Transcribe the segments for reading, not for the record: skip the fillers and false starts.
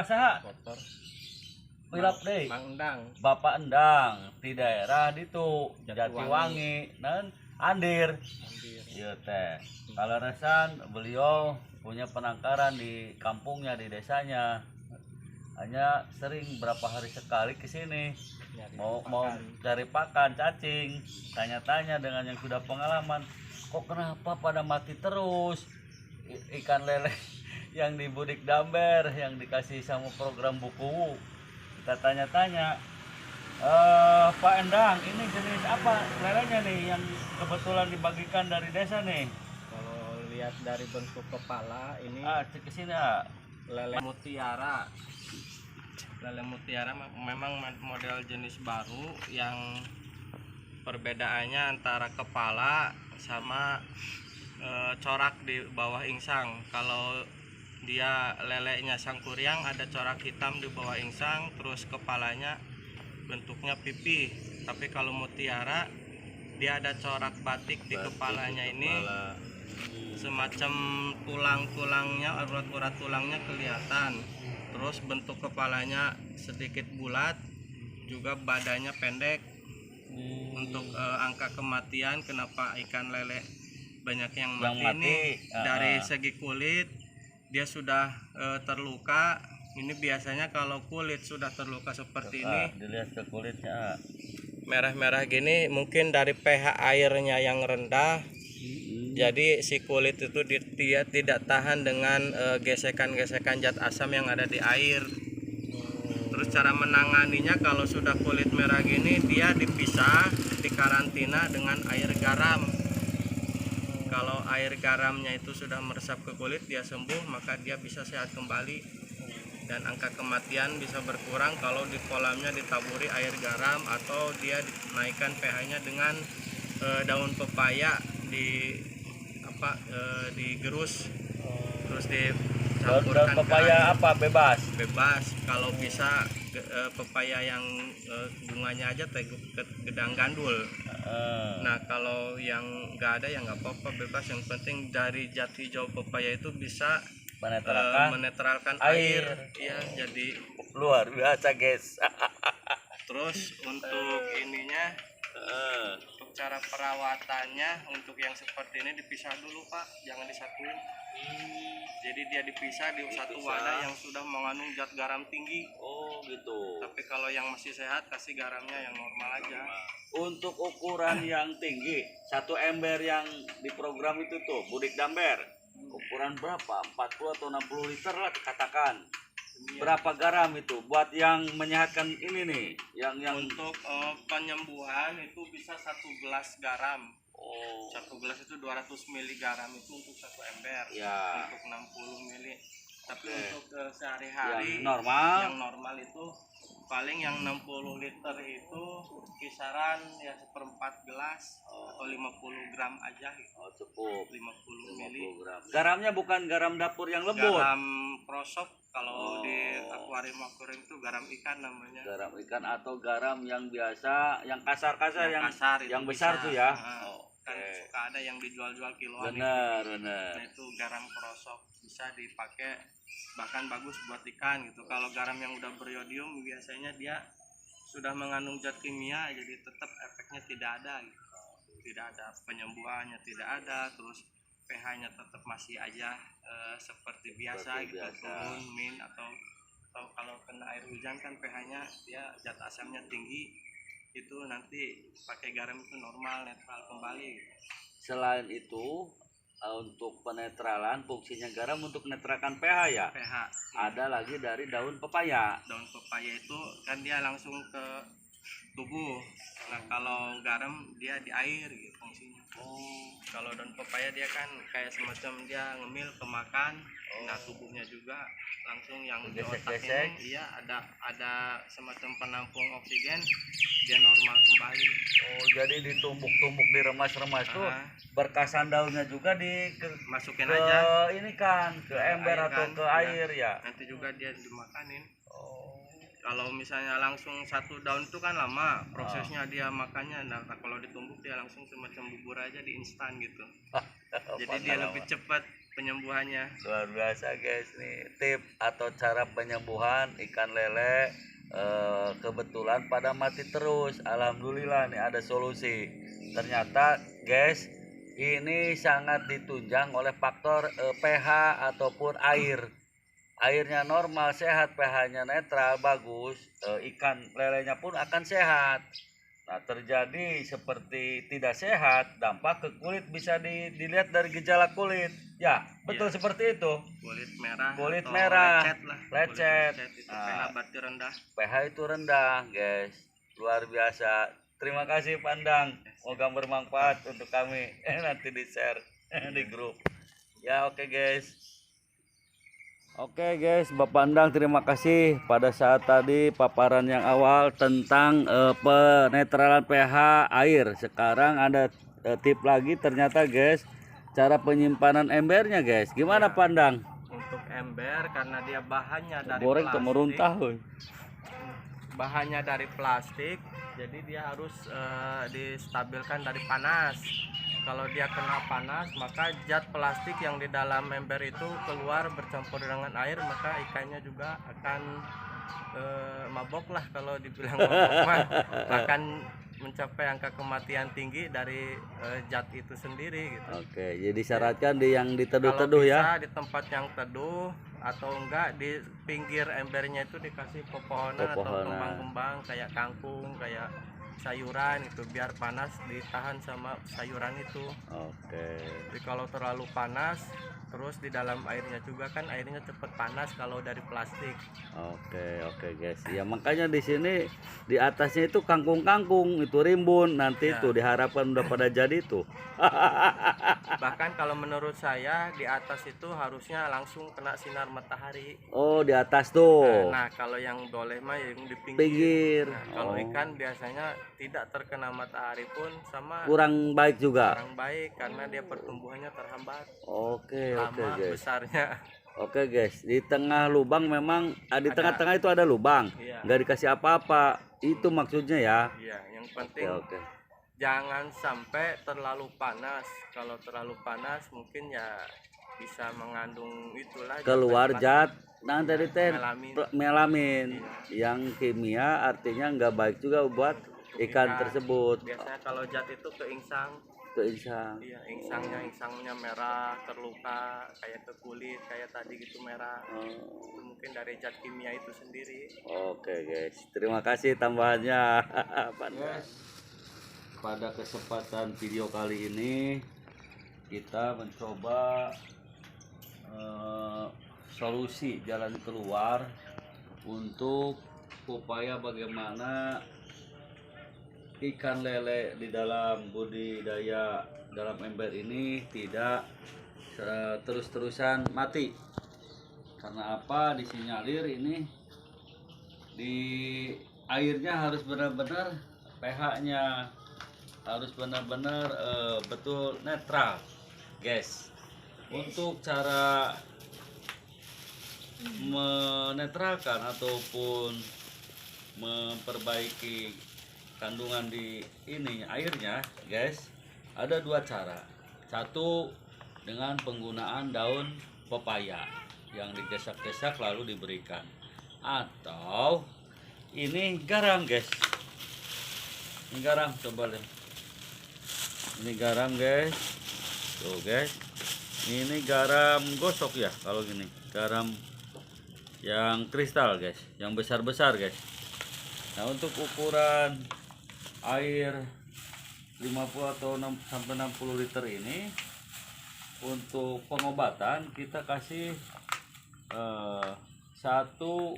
Saha motor pilap deui. Mang Endang Bapak Endang di daerah ditu Jatiwangi. Jatiwangi dan Andir. Andir. Iya teh. Kalau resan beliau punya penangkaran di kampungnya di desanya. Hanya sering berapa hari sekali ke sini. Nyari Mau pakan. cari pakan cacing, tanya-tanya dengan yang sudah pengalaman, kok kenapa pada mati terus ikan lele yang di Budik Damber yang dikasih sama program buku. Kita tanya-tanya, Pak Endang, ini jenis apa lelenya nih yang kebetulan dibagikan dari desa nih? Kalau lihat dari bentuk kepala ini Cek ke sini ah. lele mutiara. Lele mutiara memang model jenis baru yang perbedaannya antara kepala sama corak di bawah insang. Kalau dia lelenya sangkuriang ada corak hitam di bawah insang, terus kepalanya bentuknya pipih. Tapi kalau mutiara dia ada corak batik di kepalanya ini, semacam tulang-tulangnya, urat-urat tulangnya kelihatan. Terus bentuk kepalanya sedikit bulat, juga badannya pendek. Untuk angka kematian kenapa ikan lele banyak yang mati, ini dari segi kulit dia sudah terluka. Ini biasanya kalau kulit sudah terluka seperti ini, dilihat ke kulitnya. merah-merah gini, mungkin dari pH airnya yang rendah. Jadi si kulit itu dia tidak tahan dengan gesekan-gesekan zat asam yang ada di air. Terus cara menanganinya, kalau sudah kulit merah gini dia dipisah, dikarantina dengan air garam. Kalau air garamnya itu sudah meresap ke kulit, dia sembuh, maka dia bisa sehat kembali. Dan angka kematian bisa berkurang kalau di kolamnya ditaburi air garam, atau dia dinaikkan pH-nya dengan daun pepaya digerus, terus dicampurkan pepaya apa bebas. Kalau bisa pepaya yang bunganya aja gedang gandul. Nah kalau yang nggak ada ya nggak apa-apa, bebas. Yang penting dari zat hijau pepaya itu bisa menetralkan air. Ya, jadi luar biasa guys. terus untuk ininya, untuk cara perawatannya, untuk yang seperti ini dipisah dulu Pak, jangan disatuin. Jadi dia dipisah di satu wadah yang sudah mengandung zat garam tinggi. Oh gitu. Tapi kalau yang masih sehat kasih garamnya yang normal aja. Untuk ukuran yang tinggi, satu ember yang di program itu tuh Budik Damber, ukuran berapa? 40 atau 60 liter lah katakan. Berapa garam itu buat yang menyehatkan ini nih, yang untuk penyembuhan itu bisa 1 gelas garam. 1 gelas itu 200 ml garam itu untuk 1 ember ya. Untuk 60 ml. Tapi untuk sehari-hari yang normal itu paling yang 60 liter itu kisaran ya 1/4 gelas atau 50 gram aja gitu. Cukup 50 ml. Garamnya bukan garam dapur yang lembut. Garam krosok. Kalau di akuarium itu garam ikan namanya. Garam ikan atau garam yang biasa, yang kasar-kasar, yang besar tuh ya. Kan suka ada yang dijual-jual kiloan. Benar. Nah, itu garam krosok bisa dipakai, bahkan bagus buat ikan gitu. Kalau garam yang udah beriodium biasanya dia sudah mengandung zat kimia, jadi tetap efeknya tidak ada gitu. Tidak ada penyembuhannya, tidak ada, terus pH-nya tetap masih aja seperti biasa gitu, turun min atau kalau kena air hujan kan pH-nya dia zat asamnya tinggi, itu nanti pakai garam itu normal, netral kembali gitu. Selain itu untuk penetralan, fungsinya garam untuk menetralkan pH ya. pH ada lagi dari daun pepaya. Daun pepaya itu kan dia langsung ke tubuh. Nah kalau garam dia di air gitu fungsinya. Kalau daun pepaya dia kan kayak semacam dia ngemil ke makan. Nah tubuhnya juga langsung yang di otak ini, iya ada semacam penampung oksigen, dia normal kembali. Jadi ditumbuk-tumbuk, diremas-remas tuh berkasan daunnya juga masukin aja ini kan ke ember atau ke air ya. Nanti juga dia dimakanin. Kalau misalnya langsung satu daun itu kan lama prosesnya dia makannya. Nah, kalau ditumbuk dia langsung semacam bubur aja di instan gitu. Jadi dia lebih cepat penyembuhannya. Luar biasa guys, nih tip atau cara penyembuhan ikan lele kebetulan pada mati terus. Alhamdulillah nih ada solusi. Ternyata guys, ini sangat ditunjang oleh faktor pH ataupun air. Airnya normal sehat, pH-nya netral bagus, ikan lelenya pun akan sehat. Nah, terjadi seperti tidak sehat, dampak ke kulit bisa dilihat dari gejala kulit. Ya, betul Iya. seperti itu. Kulit merah Kulit atau merah, lecet lah. lecet. Kulit lecet itu Nah, pH berarti rendah. pH itu rendah, guys. Luar biasa. Terima kasih Pandang. Semoga bermanfaat untuk kami. Nanti di-share di grup. Ya, oke guys. Oke guys, Bapak Pandang terima kasih pada saat tadi paparan yang awal tentang penetralan pH air. Sekarang ada tip lagi ternyata guys, cara penyimpanan embernya guys. Gimana Ya. Pandang? Untuk ember karena dia bahannya dari Goreng plastik. kemeruntah. Bahannya dari plastik, jadi dia harus distabilkan dari panas. Kalau dia kena panas, maka zat plastik yang di dalam ember itu keluar bercampur dengan air, maka ikannya juga akan mabok lah. Kalau dibilang mabok mah akan mencapai angka kematian tinggi dari zat itu sendiri gitu. Oke, jadi syaratkan di yang Kalau diteduh-teduh bisa ya. di tempat yang teduh, atau enggak di pinggir embernya itu dikasih pepohonan atau Pepohonan. kembang-kembang kayak kangkung, kayak sayuran itu, biar panas ditahan sama sayuran itu. Oke. Jadi kalau terlalu panas, terus di dalam airnya juga kan airnya cepet panas kalau dari plastik. Oke guys. Ya makanya di sini di atasnya itu kangkung-kangkung, itu rimbun. Nanti Ya. tuh diharapkan udah pada jadi tuh. Bahkan kalau menurut saya di atas itu harusnya langsung kena sinar matahari. Oh, di atas tuh. Nah, kalau yang boleh mah yang di pinggir. Pinggir. Nah, kalau Oh. ikan biasanya tidak terkena matahari pun sama Kurang baik juga. kurang baik karena dia pertumbuhannya terhambat Oke lama guys. besarnya. Oke guys, di tengah lubang memang di Ada. tengah-tengah itu ada lubang. Iya. Nggak dikasih apa-apa. Itu maksudnya ya. Iya, yang penting Oke. jangan sampai terlalu panas. Kalau terlalu panas mungkin ya bisa mengandung itulah Keluar zat tadi teh melamin. melamin Iya. yang kimia, artinya nggak baik juga buat ikan tersebut. Biasanya kalau zat itu keingsang. Ke insang. Iya, insangnya merah, terluka, kayak ke kulit, kayak tadi gitu merah. Itu mungkin dari zat kimia itu sendiri. Oke guys, terima kasih tambahannya. Guys, pada kesempatan video kali ini kita mencoba solusi jalan keluar untuk upaya bagaimana ikan lele di dalam budidaya dalam ember ini tidak terus-terusan mati. Karena apa? Disinyalir ini di airnya harus benar-benar pH-nya harus benar-benar betul netral, guys. Untuk cara menetralkan ataupun memperbaiki kandungan di ini airnya, guys, ada dua cara. Satu dengan penggunaan daun pepaya yang digesak-gesak lalu diberikan, atau ini garam, guys. Ini garam, coba lihat. Ini garam, guys. Tuh, guys. Ini garam gosok ya kalau gini. Garam yang kristal, guys, yang besar-besar, guys. Nah, untuk ukuran air 50 atau 6 sampai 60 liter ini untuk pengobatan kita kasih satu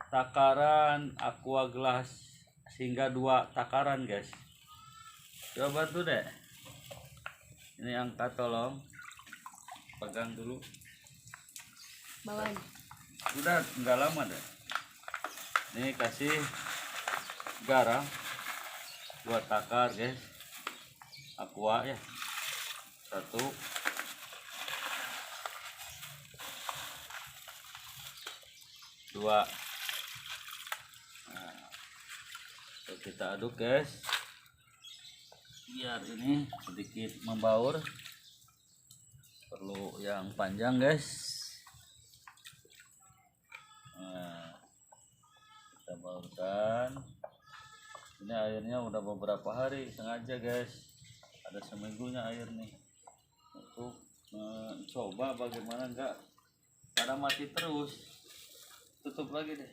takaran aqua gelas hingga 2 takaran, guys. Coba bantu deh. Ini angkat, tolong pegang dulu. Bawahnya. Udah nggak lama deh. Ini kasih garam 2 takar, guys. Aqua ya. 1, 2. kita aduk guys, biar ini sedikit membaur. Perlu yang panjang guys. Nah, kita baurkan. Ini airnya udah beberapa hari sengaja guys, ada seminggunya air nih, untuk mencoba bagaimana enggak pada mati terus. Tutup lagi deh.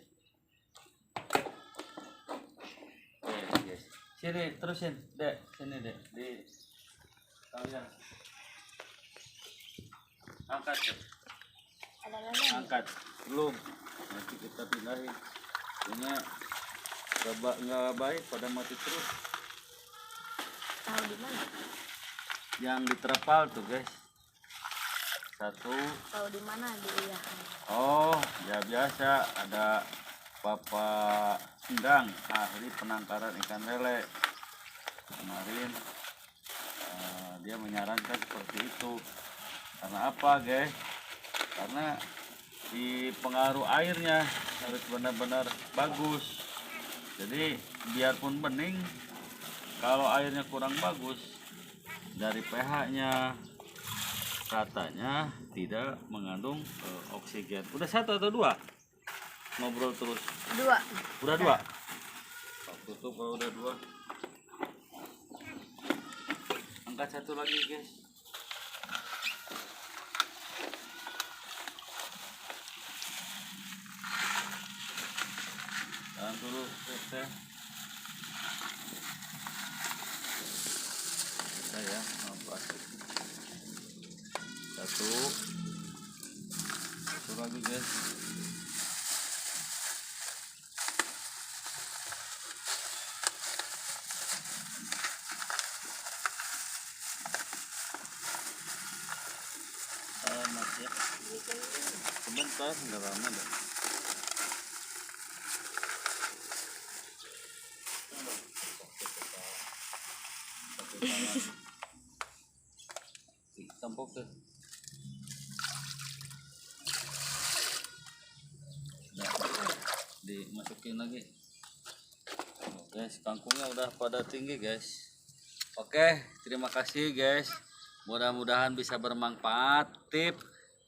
Oke guys, sini terusin dek, sini dek, di kalian angkat deh. Ada lagi. Angkat belum, nanti kita pindahin. Ini nggak baik pada mati terus. Tahu di mana? Yang diterpal tuh guys, satu. Tahu di mana dia? Oh ya, biasa ada Bapak Endang, ahli penangkaran ikan lele. Kemarin dia menyarankan seperti itu. Karena apa guys? Karena di pengaruh airnya harus benar-benar bagus. Jadi biarpun bening, kalau airnya kurang bagus, dari pH-nya katanya tidak mengandung oksigen. Udah satu atau dua? Ngobrol terus. Dua. Udah dua. Tutup kalau udah dua. Angkat satu lagi guys. Tahan dulu teh. Ya, satu lagi guys. Mas ya, sebentar, nggak lama deh. Tampok tuh. Nah, dimasukin lagi. Guys, kangkungnya udah pada tinggi guys. Oke, terima kasih guys. Mudah-mudahan bisa bermanfaat tip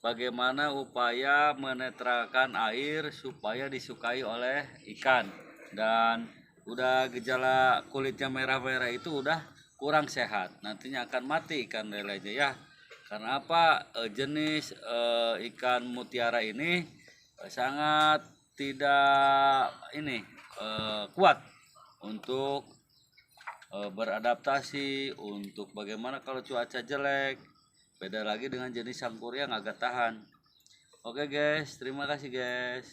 bagaimana upaya menetralkan air supaya disukai oleh ikan. Dan udah gejala kulitnya merah-merah itu udah kurang sehat. Nantinya akan mati ikan lelenya ya. Karena apa? Jenis ikan mutiara ini sangat tidak kuat untuk beradaptasi, untuk bagaimana kalau cuaca jelek. Beda lagi dengan jenis sangkuriang agak tahan. Oke guys, terima kasih guys.